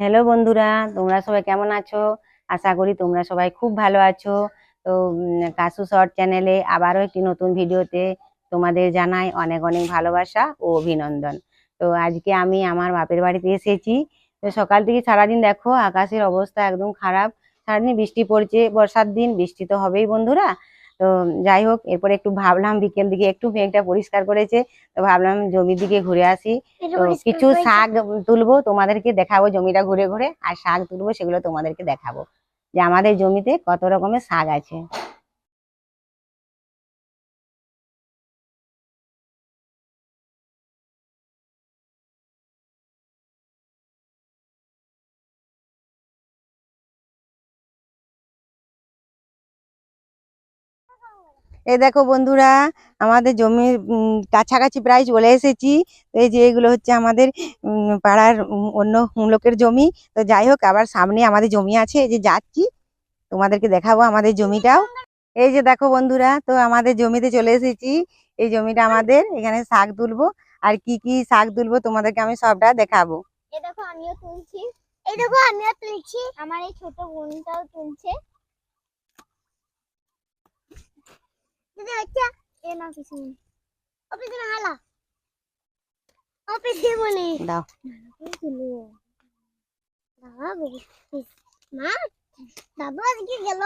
Hello বন্ধুরা, তোমরা সবাই কেমন আছো? আশা করি তোমরা সবাই খুব ভালো আছো। তো কাসু শর্ট চ্যানেলে আবারও একটি নতুন ভিডিওতে তোমাদের জানাই অনেক অনেক ভালোবাসা ও অভিনন্দন। তো আজকে আমি আমার বাপের বাড়িতে এসেছি। তো সকাল থেকে সারাদিন দেখো আকাশের অবস্থা একদম খারাপ। সারাদিন বৃষ্টি পড়ছে, বর্ষার দিন বৃষ্টি তো হবেই বন্ধুরা। তো যাই হোক, এরপরে একটু ভাবলাম বিকেল দিকে একটু মেঘটা পরিষ্কার করেছে, তো ভাবলাম জমির দিকে ঘুরে আসি। তো কিছু শাক তুলবো, তোমাদেরকে দেখাবো জমিটা ঘুরে ঘুরে, আর শাক তুলবো সেগুলো তোমাদেরকে দেখাবো যে আমাদের জমিতে কত রকমের শাক আছে। এই দেখো বন্ধুরা, আমাদের জমির কাছাকাছি প্রায় চলে এসেছি। তো এই যে এগুলো হচ্ছে আমাদের পাড়ার অন্য লোকের জমি। তো যাই হোক, আবার সামনে আমাদের জমি আছে, এই যে যাচ্ছি তোমাদেরকে দেখাবো আমাদের জমিটাও। এই যে দেখো বন্ধুরা, তো আমাদের জমিতে চলে এসেছি। এই জমিটা আমাদের, এখানে শাক তুলবো। আর কি কি শাক তুলবো তোমাদেরকে আমি সবটা দেখাবো। এই দেখো আমিও তুলছি। এই দেখো আমিও তুলছি, আমার এই ছোট বোনটাও তুলছে। দিদি হচ্ছে এ না পিছনে, ও পিছনে হালা, ও পিছনে বনে দাও। তুলো বাবা, মা বাবু আজকে গেল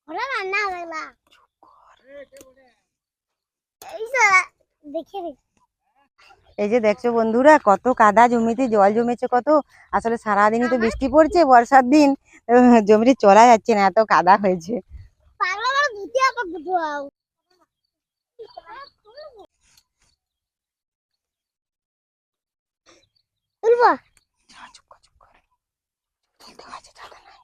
ওরা রান্না হলো। এই সারা দেখে রে। এই যে দেখছো বন্ধুরা, কত কাদা, জমিতে জল জমেছে কত। আসলে সারাদিনই তো বৃষ্টি পড়ছে, বর্ষার দিন। জমিতে চলা যাচ্ছে না, এত কাদা হয়েছে। পাগলা আমার ধুতি আবার ধোয়াও তুলবো। চুপ কর, চুপ কর। তুলতে আছে, ছাতা নাই।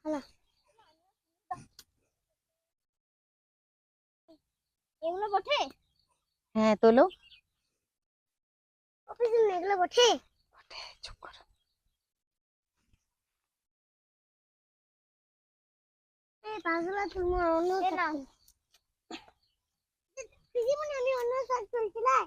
হালা এগুলো বটে। হ্যাঁ তোলো। ও পিছনে এগুলো বটে। চুপ কর। এই পাগলা তুমি অন্য শাক দিদিমণি, আমি অন্য শাক তুলছিলাম।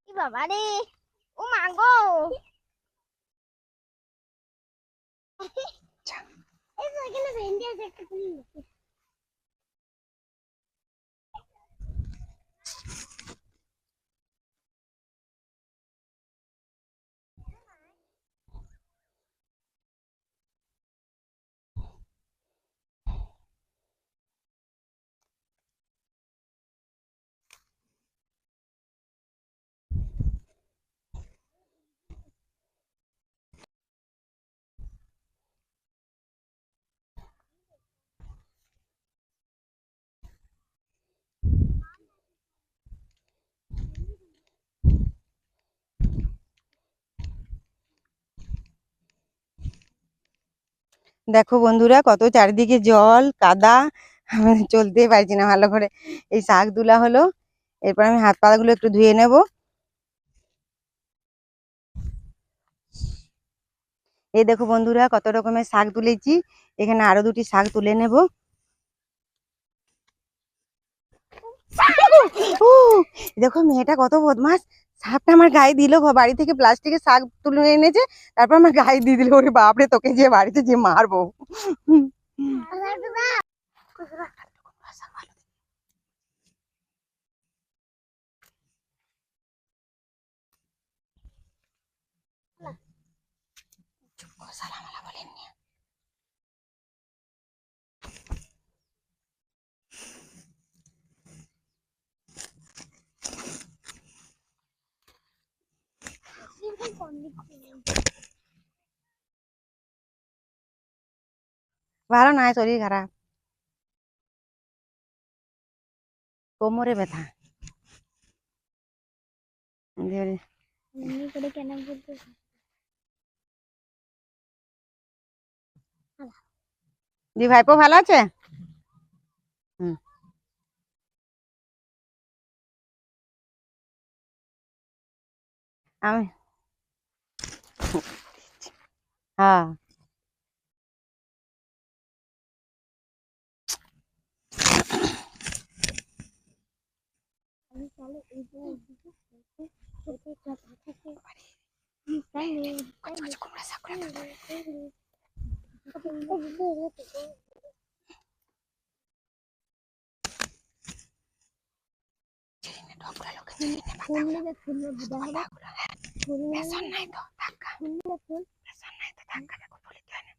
কি বাবা রে, ও মা গো, এই তো এখানে ভেন্ডি আছে একটা তুলি। দেখো বন্ধুরা, কত চারিদিকে জল কাদা, আমি চলতেই পারছি না ভালো করে। এই শাক তোলা হলো, এরপর আমি হাত পাগুলো একটু ধুয়ে নেব। এই দেখো বন্ধুরা, কত রকমের শাক তুলেছি। এখানে আরো দুটি শাক তুলে নেব। ও, দেখো মেয়েটা কত বদমাস, শাকটা আমার গায়ে দিল। বাড়ি থেকে প্লাস্টিকের শাক তুলে এনেছে, তারপর আমার গায়ে দিয়ে দিল। ওরে বাপরে, তোকে যে বাড়িতে যে মারবো। ভালো নয়, শরীর খারাপ, কোমরে ব্যথা। এমনি করে কেন বলতে দি ভাইপো ভালো আছে? হুম। আমি হ্যাঁ, আমি তাহলে এই যে এইদিকে ওতে কথা থাকে তাই নেই ফুললে ফুললে বুঝা হবে ফুললে নাই তো ধাক্কা ফুললে ফুল নাই তো ধাক্কা দেখো ফুলে কি হয় না।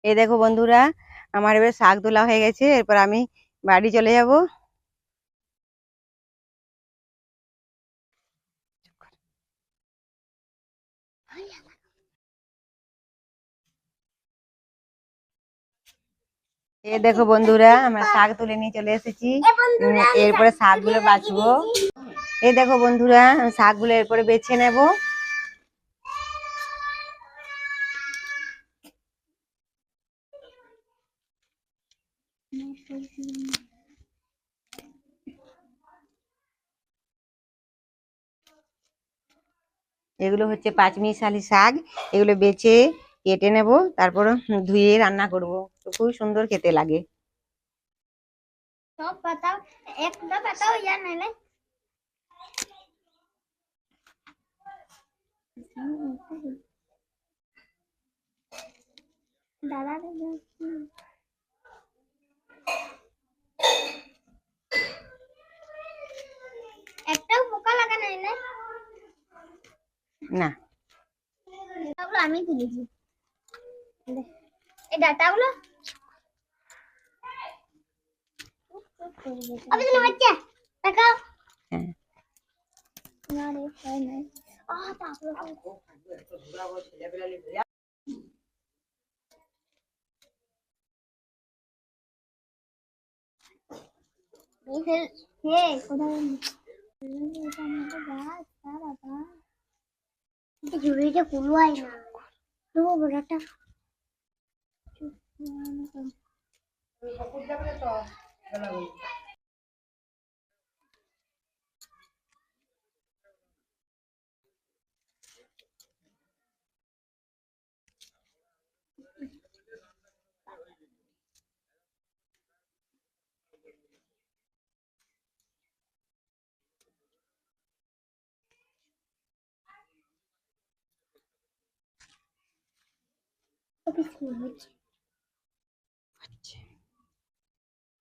এই দেখো বন্ধুরা, আমার এবার শাক তোলা হয়ে গেছে, এরপর আমি বাড়ি চলে যাব। এই দেখো বন্ধুরা, আমরা শাক তুলে নিয়ে চলে এসেছি। এরপরে শাকগুলো বাছবো। এই দেখো বন্ধুরা, আমি শাকগুলো এরপরে বেছে নেব। এগুলো হচ্ছে পাঁচমিশালি শাক, এগুলো বেছে কেটে নেব, তারপর ধুয়ে রান্না করব, তো খুব সুন্দর খেতে লাগে। सब बताओ एक दो बताओ या नहीं नहीं दादा একটাও পোকা লাগা নাই না না, এগুলো আমি তুলেছি এই ডাটাগুলো अभी तो बच्चे देखाओ হ্যাঁ। ना रे है नहीं आ पागल ये কোথায় এটা আমাকে গাছ বাবা এটা জুড়িটা কুলুয়াই না তো বড়টা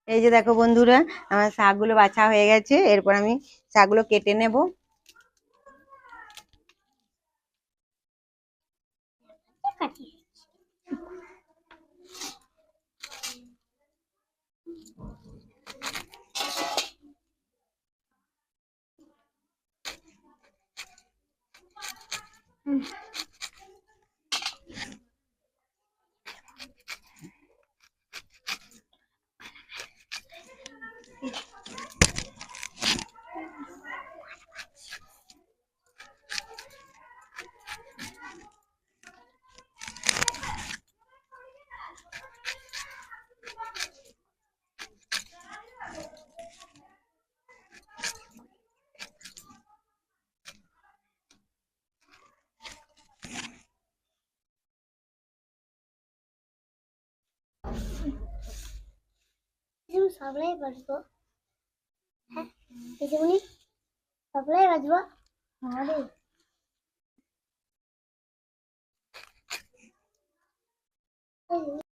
এই যে দেখো বন্ধুরা, আমার শাকগুলো বাছা হয়ে গেছে, এরপর আমি শাকগুলো কেটে নেব। তুমি সামলাই পারবো হ্যাঁ এই যেমনি তবলাই বাজবো